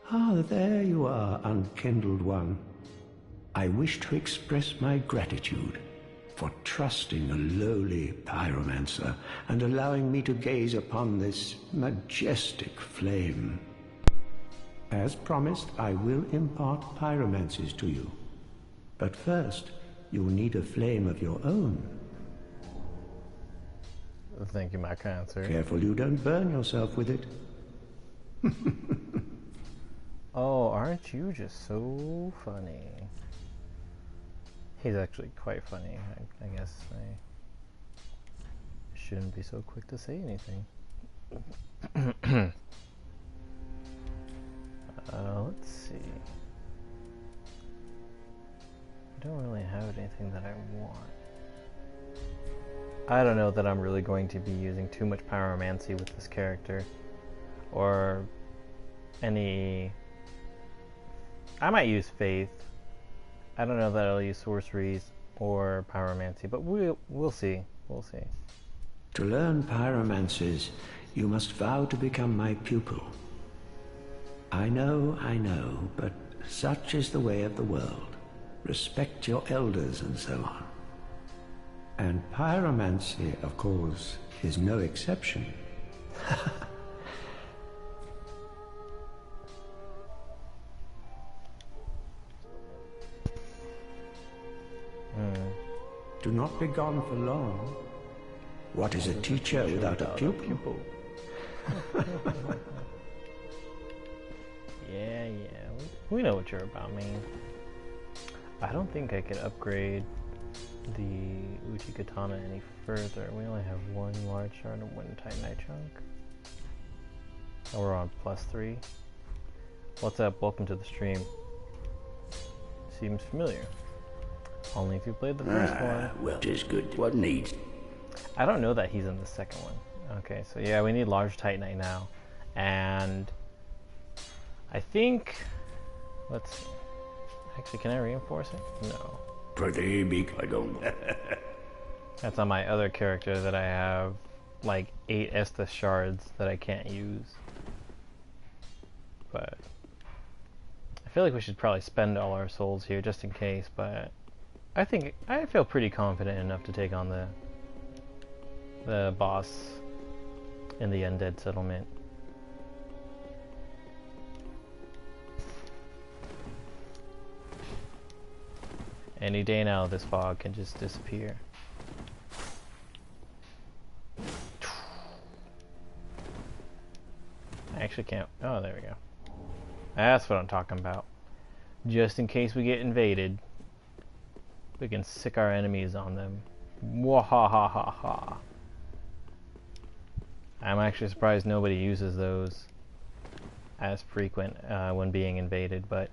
Ah, there you are, unkindled one. I wish to express my gratitude for trusting a lowly pyromancer and allowing me to gaze upon this majestic flame. As promised, I will impart pyromancies to you. But first, you'll need a flame of your own. Thank you, my kind sir. Careful you don't burn yourself with it. Oh, aren't you just so funny? He's actually quite funny. I guess I shouldn't be so quick to say anything. Let's see. I don't really have anything that I want. I don't know that I'm really going to be using too much pyromancy with this character. Or any... I might use faith. I don't know that I'll use sorceries or pyromancy, but we'll see. We'll see. To learn pyromancies, you must vow to become my pupil. I know, but such is the way of the world. Respect your elders and so on. And pyromancy, of course, is no exception. Do not be gone for long. What is a teacher without a pupil? Yeah, we know what you're about, man. I don't think I could upgrade the Uchi Katana any further. We only have one large shard and one Titanite chunk. Oh, we're on +3. What's up? Welcome to the stream. Seems familiar. Only if you played the first one. Well, just good. What needs? I don't know that he's in the second one. Okay, so yeah, we need large Titanite now. And I think... let's see. Actually, can I reinforce it? No. Pretty big, I don't know. That's on my other character that I have like 8 Estus shards that I can't use. But I feel like we should probably spend all our souls here just in case, but I think I feel pretty confident enough to take on the boss in the undead settlement. Any day now, this fog can just disappear. I actually can't. Oh, there we go. That's what I'm talking about. Just in case we get invaded, we can sick our enemies on them. Wahahaha. I'm actually surprised nobody uses those as frequent when being invaded, but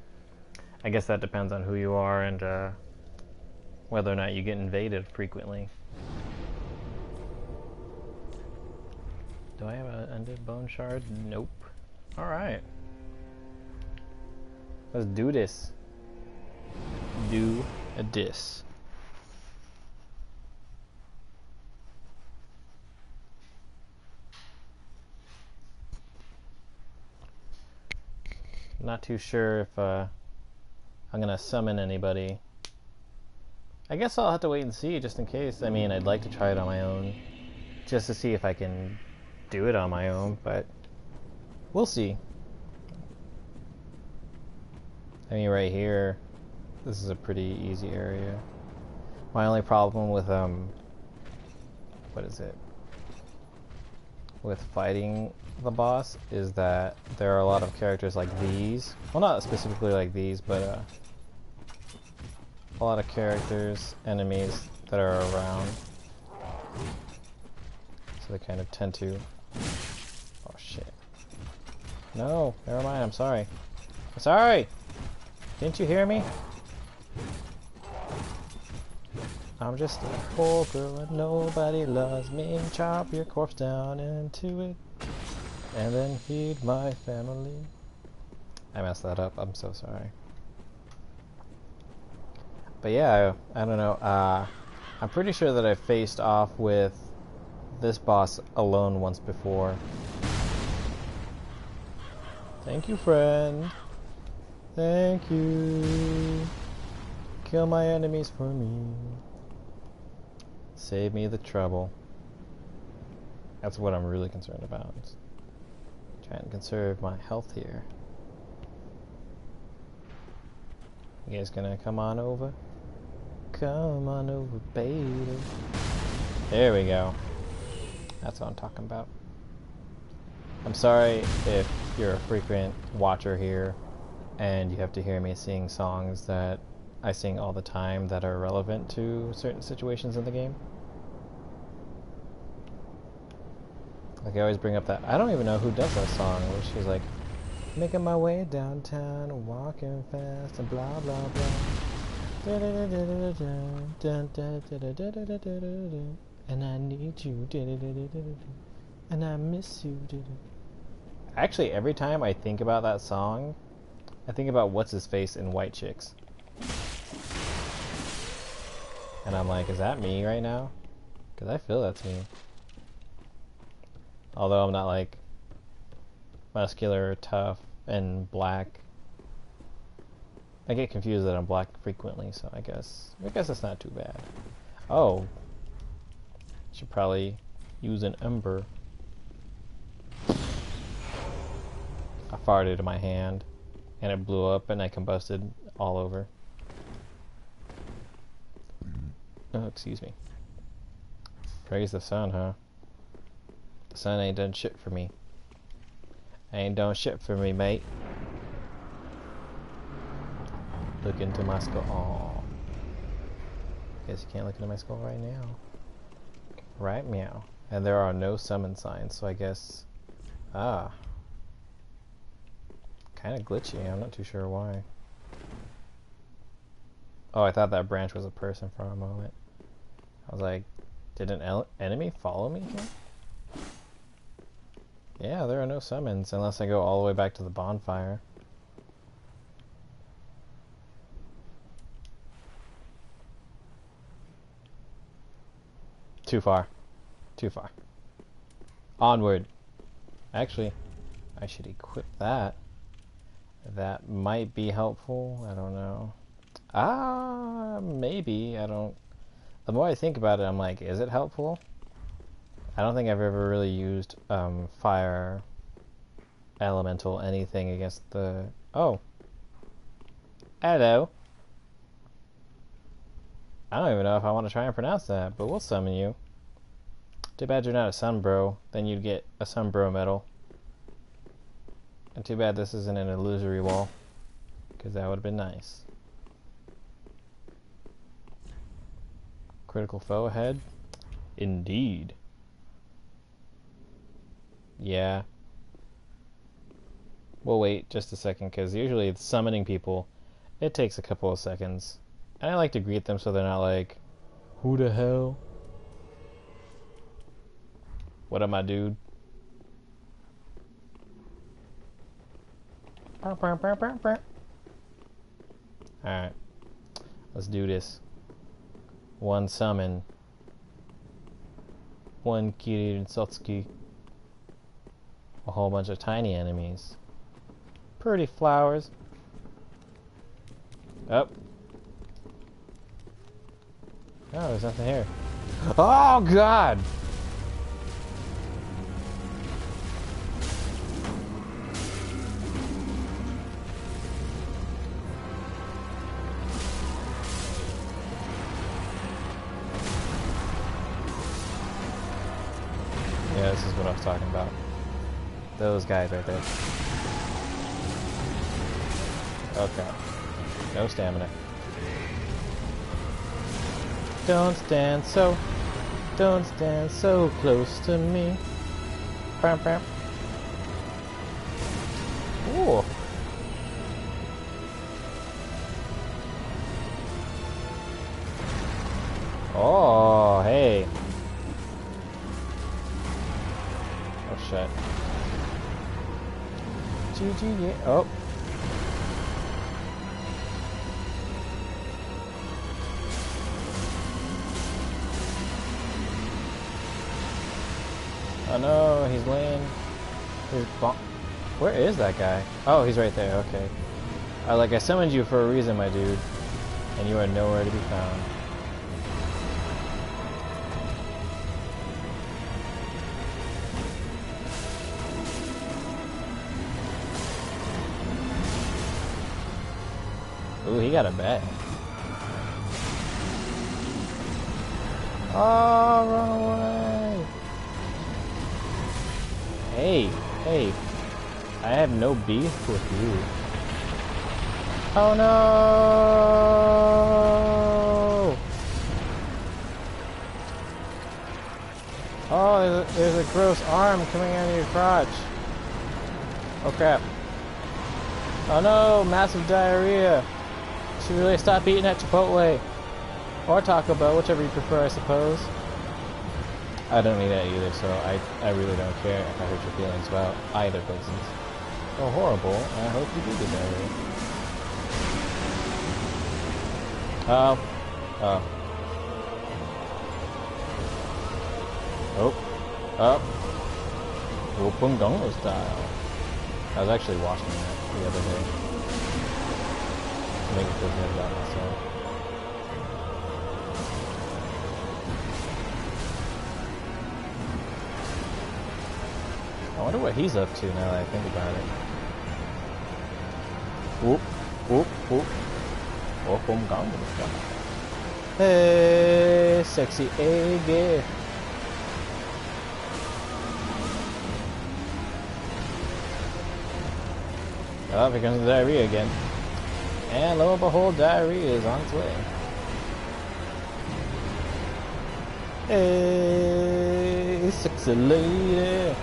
I guess that depends on who you are and whether or not you get invaded frequently. Do I have an undead bone shard? Nope. Alright. Let's do this. Do a dis. Not too sure if I'm gonna summon anybody. I guess I'll have to wait and see just in case. I mean, I'd like to try it on my own just to see if I can do it on my own, but we'll see. I mean, right here, this is a pretty easy area. My only problem with what is it? With fighting the boss is that there are a lot of characters like these. Well, not specifically like these, but a lot of characters, enemies that are around. So they kind of tend to... oh shit. No, never mind, I'm sorry. I'm sorry! Didn't you hear me? I'm just a poor girl and nobody loves me. Chop your corpse down into it and then feed my family. I messed that up, I'm so sorry. But yeah, I don't know. I'm pretty sure that I faced off with this boss alone once before. Thank you, friend. Thank you. Kill my enemies for me. Save me the trouble. That's what I'm really concerned about. Trying to conserve my health here. You guys gonna come on over? Come on over, baby. There we go. That's what I'm talking about. I'm sorry if you're a frequent watcher here and you have to hear me sing songs that I sing all the time that are relevant to certain situations in the game. Like I always bring up that, I don't even know who does that song, where she's like, making my way downtown, walking fast, and blah blah blah. And I need you, and I miss you. Actually, every time I think about that song, I think about what's his face in White Chicks. And I'm like, is that me right now? Because I feel that's me. Although I'm not like muscular, tough, and black. I get confused that I'm black frequently, so I guess it's not too bad. Oh. Should probably use an ember. I farted in my hand and it blew up and I combusted all over. Oh, excuse me. Praise the sun, huh? The sun ain't done shit for me. Ain't done shit for me, mate. Look into my skull. Aww. Guess you can't look into my skull right now. Right, meow. And there are no summon signs, so I guess... Ah. Kinda glitchy, I'm not too sure why. Oh, I thought that branch was a person for a moment. I was like, did an enemy follow me here? Yeah, there are no summons, unless I go all the way back to the bonfire. Too far. Too far. Onward. Actually, I should equip that. That might be helpful. I don't know. Maybe. I don't... The more I think about it, I'm like, is it helpful? I don't think I've ever really used fire, elemental, anything against the... Oh. Hello. I don't even know if I want to try and pronounce that, but we'll summon you. Too bad you're not a sunbro, then you'd get a sunbro medal. And too bad this isn't an illusory wall, because that would have been nice. Critical foe ahead? Indeed. Yeah. We'll wait just a second, because usually it's summoning people, it takes a couple of seconds. And I like to greet them so they're not like, who the hell? What up, my dude? Alright. Let's do this. One summon. One Kiriyuuin and Satsuki. A whole bunch of tiny enemies. Pretty flowers. Oh. Oh, there's nothing here. Oh, God! Yeah, this is what I was talking about. Those guys right there. Okay. No stamina. Don't stand so close to me. Bam, bam. Ooh. Oh, hey. Oh, shit. GG, yeah. Oh. Oh no, he's laying his bomb. Where is that guy? Oh, he's right there, okay. I summoned you for a reason, my dude, and you are nowhere to be found. Ooh, he got a bat. Oh, run away! Hey, hey, I have no beef with you. Oh no! Oh, there's a gross arm coming out of your crotch. Oh crap. Oh no, massive diarrhea. Should really stop eating at Chipotle. Or Taco Bell, whichever you prefer, I suppose. I don't eat that either, so I really don't care if I hurt your feelings about either places. Oh, horrible. I hope you do get diarrhea. Oh. Oh. Oh. Up. Open Gangnam style. I was actually watching that the other day. To make it feel good about myself. I wonder what he's up to now that I think about it. Whoop, whoop, whoop. Open Gangnam style. Hey, sexy egg. Oh, here comes the diarrhea again. And lo and behold, diarrhea is on its way. Hey, sexy lady.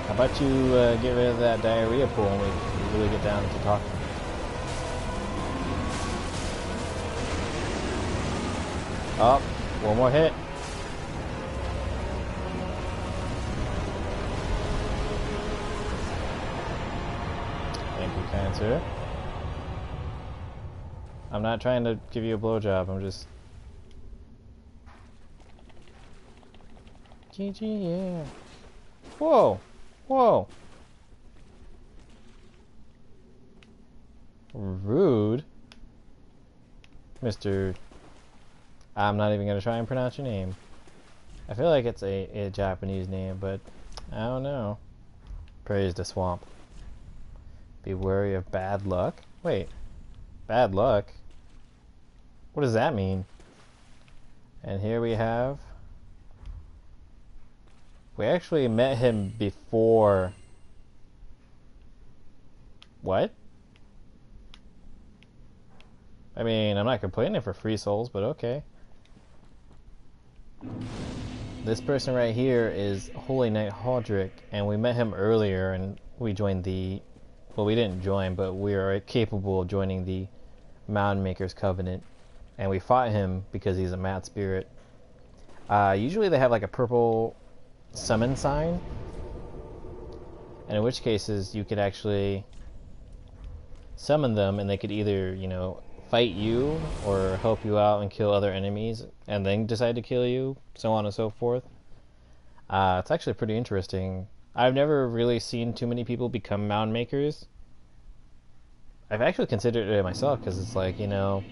How about you get rid of that diarrhea pool and we really get down to talking? Oh, one more hit. Thank you, Cancer. I'm not trying to give you a blowjob, I'm just... GG, yeah. Whoa! Whoa! Rude. Mr. I'm not even gonna try and pronounce your name. I feel like it's a Japanese name, but I don't know. Praise the swamp. Be wary of bad luck? Wait. Bad luck? What does that mean? And here we have... We actually met him before... What? I mean, I'm not complaining for free souls, but okay. This person right here is Holy Knight Hodrick, and we met him earlier, and we joined the... Well, we didn't join, but we are capable of joining the Mound Maker's Covenant. And we fought him because he's a mad spirit. Usually they have like a purple summon sign. And in which cases you could actually summon them and they could either, you know, fight you or help you out and kill other enemies and then decide to kill you, so on and so forth. It's actually pretty interesting. I've never really seen too many people become mound makers. I've actually considered it myself because it's like, you know,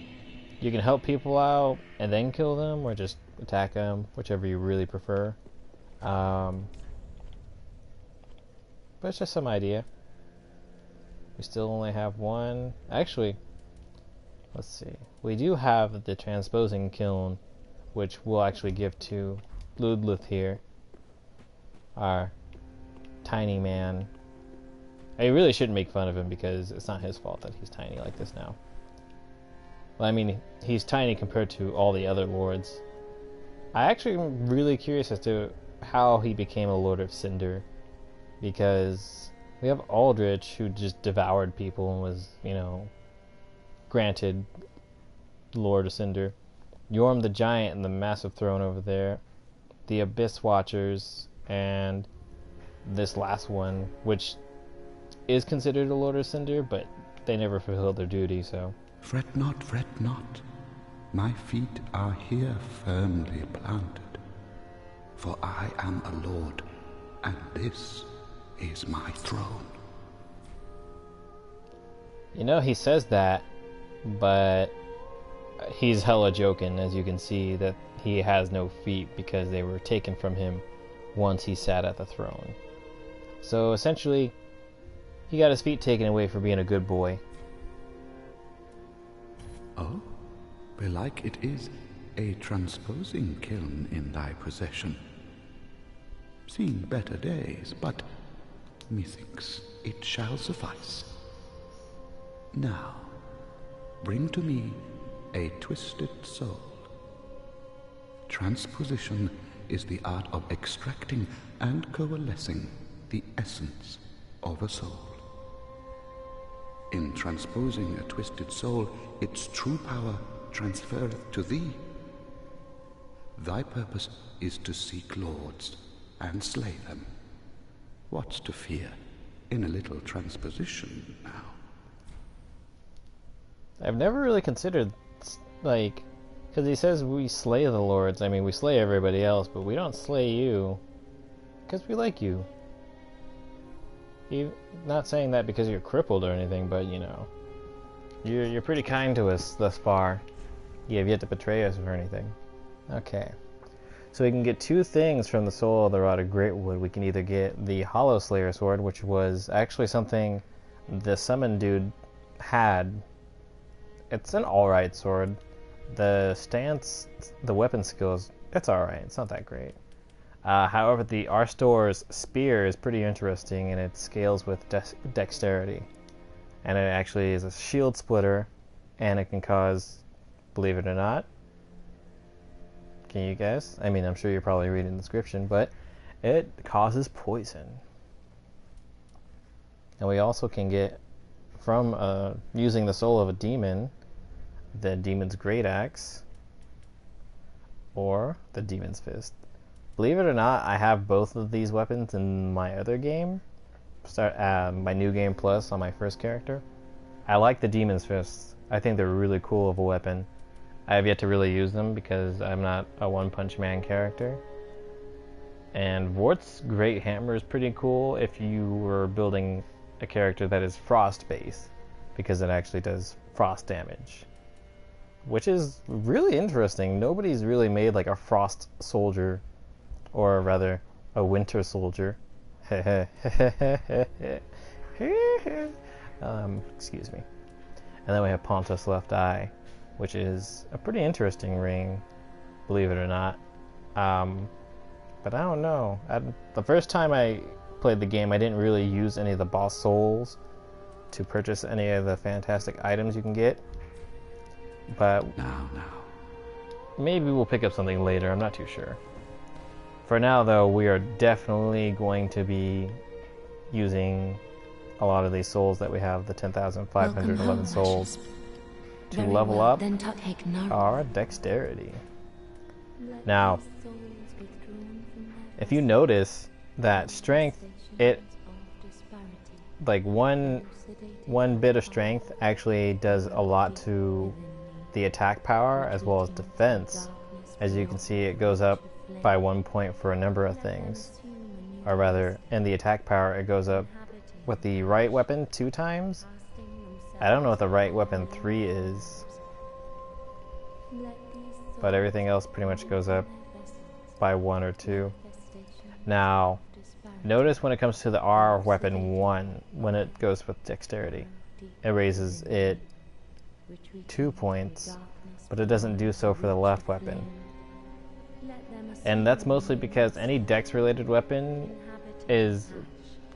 you can help people out and then kill them or just attack them, whichever you really prefer. But it's just some idea. We still only have one. Actually, let's see. We do have the transposing kiln, which we'll actually give to Ludlith here. Our tiny man. I really shouldn't make fun of him because it's not his fault that he's tiny like this now. Well, I mean, he's tiny compared to all the other lords. I actually am really curious as to how he became a Lord of Cinder. Because we have Aldrich, who just devoured people and was, you know, granted Lord of Cinder. Yorm the Giant and the massive throne over there. The Abyss Watchers, and this last one, which is considered a Lord of Cinder, but they never fulfilled their duty, so... Fret not, my feet are here firmly planted, for I am a lord, and this is my throne. You know, he says that, but he's hella joking, as you can see, that he has no feet because they were taken from him once he sat at the throne. So essentially, he got his feet taken away for being a good boy. Oh, belike it is a transposing kiln in thy possession. Seen better days, but methinks it shall suffice. Now, bring to me a twisted soul. Transposition is the art of extracting and coalescing the essence of a soul. In transposing a twisted soul, its true power transferreth to thee. Thy purpose is to seek lords and slay them. What's to fear in a little transposition now? I've never really considered, like, because he says we slay the lords. I mean, we slay everybody else, but we don't slay you because we like you. Not saying that because you're crippled or anything, but you know, you're pretty kind to us thus far. You have yet to betray us or anything. Okay, so we can get two things from the Soul of the Rod of Greatwood. We can either get the Hollow Slayer sword, which was actually something the summon dude had. It's an alright sword. The stance, the weapon skills, it's alright. It's not that great. However, the Arstor's spear is pretty interesting, and it scales with dexterity. And it actually is a shield splitter, and it can cause, believe it or not, can you guess? I mean, I'm sure you're probably reading the description, but it causes poison. And we also can get, from using the soul of a demon, the Demon's Great Axe, or the Demon's Fist. Believe it or not, I have both of these weapons in my other game, my new game plus on my first character. I like the Demon's Fist. I think they're really cool of a weapon. I have yet to really use them because I'm not a one-punch man character. And Vort's Great Hammer is pretty cool if you were building a character that is frost-based, because it actually does frost damage. Which is really interesting. Nobody's really made like a frost soldier, or rather, a winter soldier. Excuse me. And then we have Pontus Left Eye, which is a pretty interesting ring, believe it or not. But I don't know. The first time I played the game, I didn't really use any of the boss souls to purchase any of the fantastic items you can get. But Now. maybe we'll pick up something later. I'm not too sure. For now, though, we are definitely going to be using a lot of these souls that we have, the 10,511 souls, to level up our dexterity. Now, if you notice that strength, it, like one bit of strength actually does a lot to the attack power as well as defense. As you can see, it goes up by 1 point for a number of things. Or rather, in the attack power, it goes up with the right weapon 2 times. I don't know what the right weapon 3 is, but everything else pretty much goes up by 1 or 2. Now, notice when it comes to the R weapon 1, when it goes with dexterity, it raises it 2 points, but it doesn't do so for the left weapon. And that's mostly because any dex related weapon is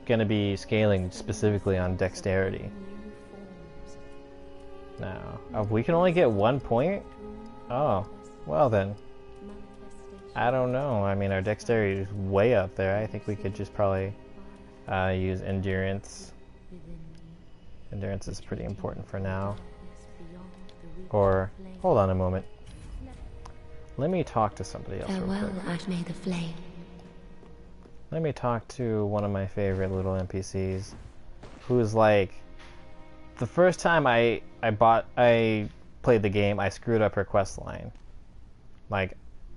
going to be scaling specifically on dexterity. Now, if we can only get 1 point, oh, well then, I don't know. I mean, our dexterity is way up there. I think we could just probably use endurance. Endurance is pretty important for now. Or, hold on a moment. Let me talk to somebody else real quick. Let me talk to one of my favorite little NPCs, who's like, the first time I played the game, I screwed up her quest line. Like,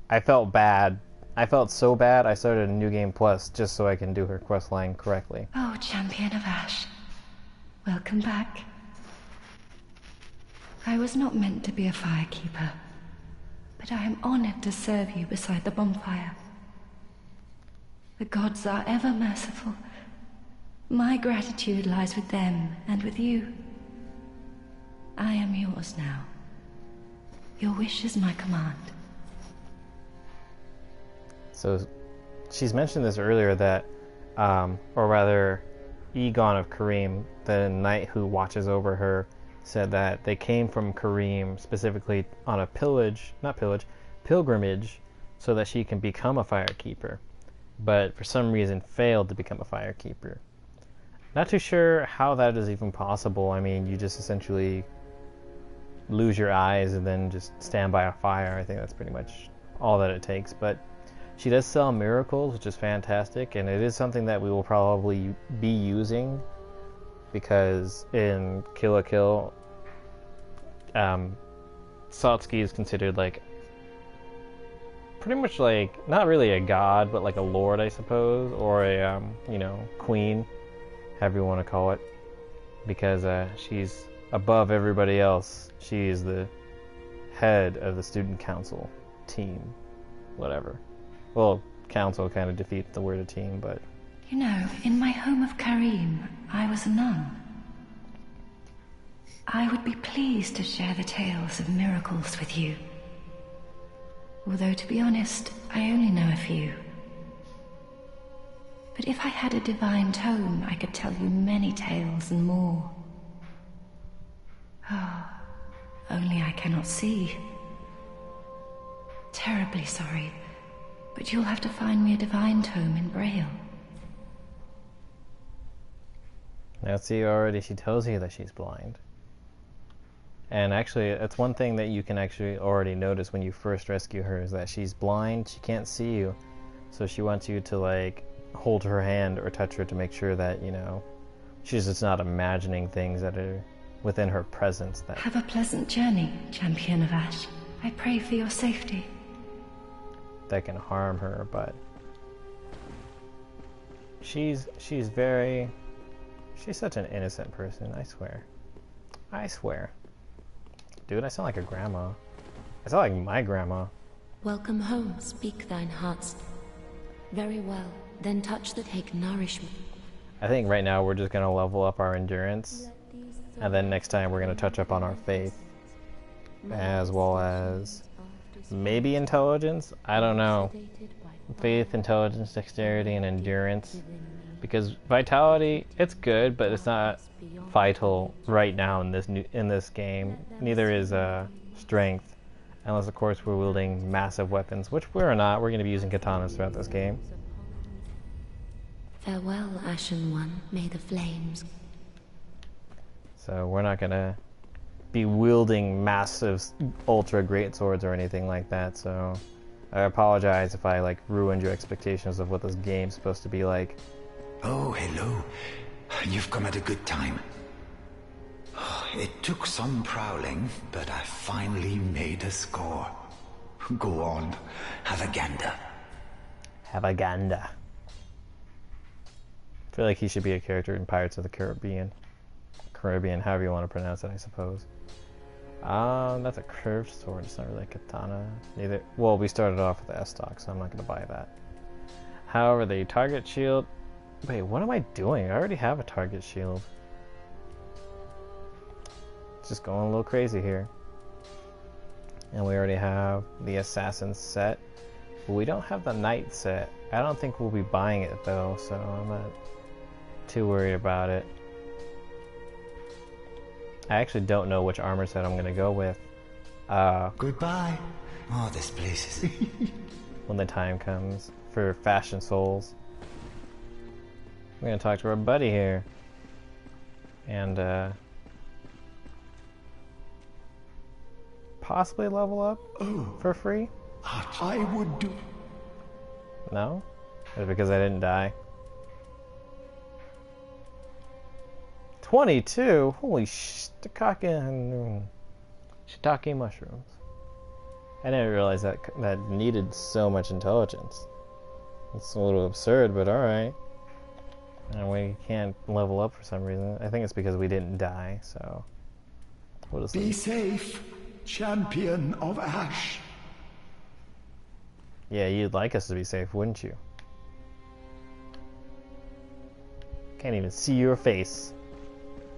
I felt bad. I felt so bad, I started a new game plus just so I can do her quest line correctly. Oh, Champion of Ash. Welcome back. I was not meant to be a firekeeper, but I am honored to serve you beside the bonfire. The gods are ever merciful. My gratitude lies with them and with you. I am yours now. Your wish is my command. So, she's mentioned this earlier that, or rather, Egon of Kareem, the knight who watches over her, said that they came from Kareem specifically on a pilgrimage, so that she can become a firekeeper, but for some reason failed to become a firekeeper. Not too sure how that is even possible. I mean, you just essentially lose your eyes and then just stand by a fire. I think that's pretty much all that it takes, but she does sell miracles, which is fantastic, and it is something that we will probably be using, because in Kill la Kill, Satsuki is considered like pretty much like not really a god, but like a lord, I suppose, or a queen, however you want to call it, because she's above everybody else. She is the head of the student council team, whatever. Well, council kind of defeats the word of team, but... You know, in my home of Kareem, I was a nun. I would be pleased to share the tales of miracles with you. Although, to be honest, I only know a few. But if I had a divine tome, I could tell you many tales and more. Oh, only I cannot see. Terribly sorry. But you'll have to find me a divine tome in Braille. Now see, already she tells you that she's blind. And actually, it's one thing that you can actually already notice when you first rescue her, is that she's blind, she can't see you. So she wants you to, like, hold her hand or touch her to make sure that, she's just not imagining things that are within her presence. That Have a pleasant journey, Champion of Ash. I pray for your safety. That can harm her, but she's such an innocent person, I swear. Dude, I sound like a grandma. I sound like my grandma. Welcome home, speak thine heart's. Very well, then touch the take nourishment. I think right now we're just gonna level up our endurance, and then next time we're gonna touch up on our faith, as well as maybe intelligence? I don't know. Faith, intelligence, dexterity, and endurance. Because vitality, it's good, but it's not vital right now in this game. Neither is strength, unless of course we're wielding massive weapons, which we're not. We're going to be using katanas throughout this game. Farewell, Ashen One. May the flames. So we're not going to be wielding massive ultra great swords or anything like that, so I apologize if I ruined your expectations of what this game's supposed to be like. Oh, hello. You've come at a good time. It took some prowling, but I finally made a score. Go on, have a gander. Have a gander. I feel like he should be a character in Pirates of the Caribbean. Caribbean, however you want to pronounce it, I suppose. That's a curved sword. It's not really a katana. Neither. Well, we started off with the S-Stock, so I'm not going to buy that. However, the target shield... Wait, what am I doing? I already have a target shield. Just going a little crazy here. And we already have the assassin set. But we don't have the knight set. I don't think we'll be buying it, though, so I'm not too worried about it. I actually don't know which armor set I'm going to go with. Goodbye. Oh, this place is... when the time comes for Fashion Souls. We're going to talk to our buddy here. And, possibly level up for free? I would do... No? Is it because I didn't die? 22? Holy shiitake mushrooms. I didn't realize that needed so much intelligence. It's a little absurd, but alright. And we can't level up for some reason. I think it's because we didn't die, so... What is Be that? safe, champion of Ash. Yeah, you'd like us to be safe, wouldn't you? Can't even see your face.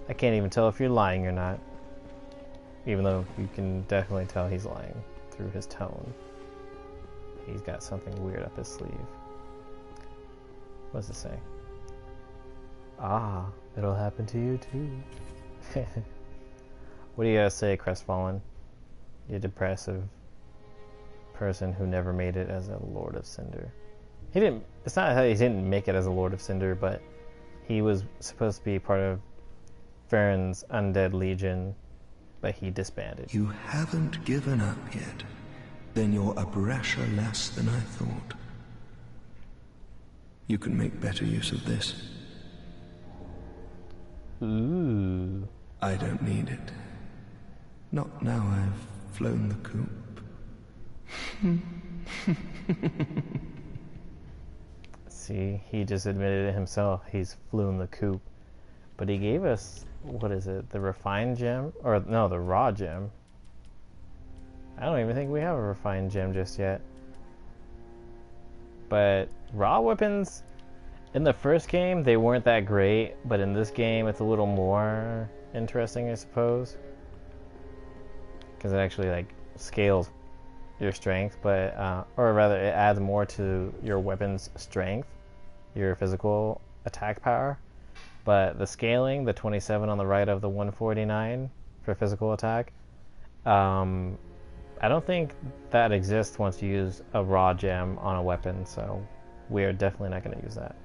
I can't even tell if you're lying or not. Even though you can definitely tell he's lying through his tone. He's got something weird up his sleeve. What does it say? Ah, it'll happen to you too. What do you gotta say, Crestfallen? You depressive person who never made it as a Lord of Cinder. He didn't. It's not that he didn't make it as a Lord of Cinder, but he was supposed to be part of Farron's undead legion, but he disbanded. You haven't given up yet. Then you're a brasher less than I thought. You can make better use of this. Ooh. I don't need it. Not now I've flown the coop. See, he just admitted it himself. He's flown the coop. But he gave us, what is it, the refined gem? Or, no, the raw gem. I don't even think we have a refined gem just yet. But raw weapons, in the first game, they weren't that great. But in this game, it's a little more interesting, I suppose. Because it actually, like, scales your strength, but or rather it adds more to your weapon's strength, your physical attack power. But the scaling, the 27 on the right of the 149 for physical attack, I don't think that exists once you use a raw gem on a weapon, so we're definitely not going to use that.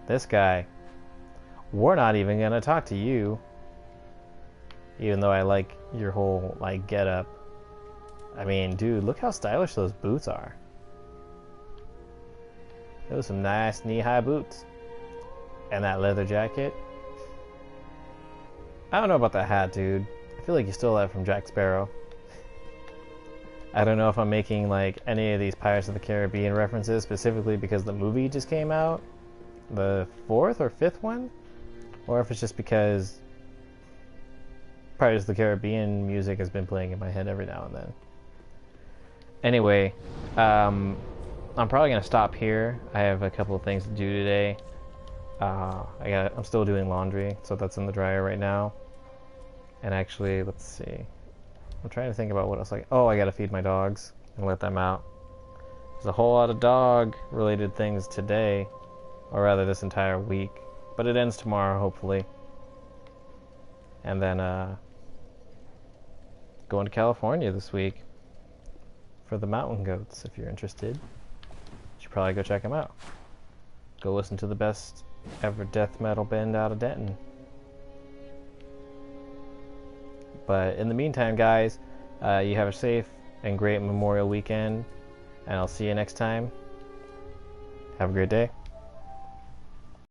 This guy, we're not even going to talk to you, even though I like your whole like get up. I mean, dude, look how stylish those boots are. Those are some nice knee-high boots. And that leather jacket. I don't know about that hat, dude. I feel like you stole that from Jack Sparrow. I don't know if I'm making like any of these Pirates of the Caribbean references specifically because the movie just came out. The 4th or 5th one? Or if it's just because Pirates of the Caribbean music has been playing in my head every now and then. Anyway, I'm probably gonna stop here. I have a couple of things to do today. I'm still doing laundry, so that's in the dryer right now. And actually, let's see. I'm trying to think about what else. Oh, I gotta feed my dogs and let them out. There's a whole lot of dog-related things today, or rather, this entire week. But it ends tomorrow, hopefully. And then going to California this week for the mountain goats. If you're interested, you should probably go check them out. Go listen to the best ever death metal band out of Denton. But in the meantime, guys, you have a safe and great Memorial weekend, and I'll see you next time. Have a great day.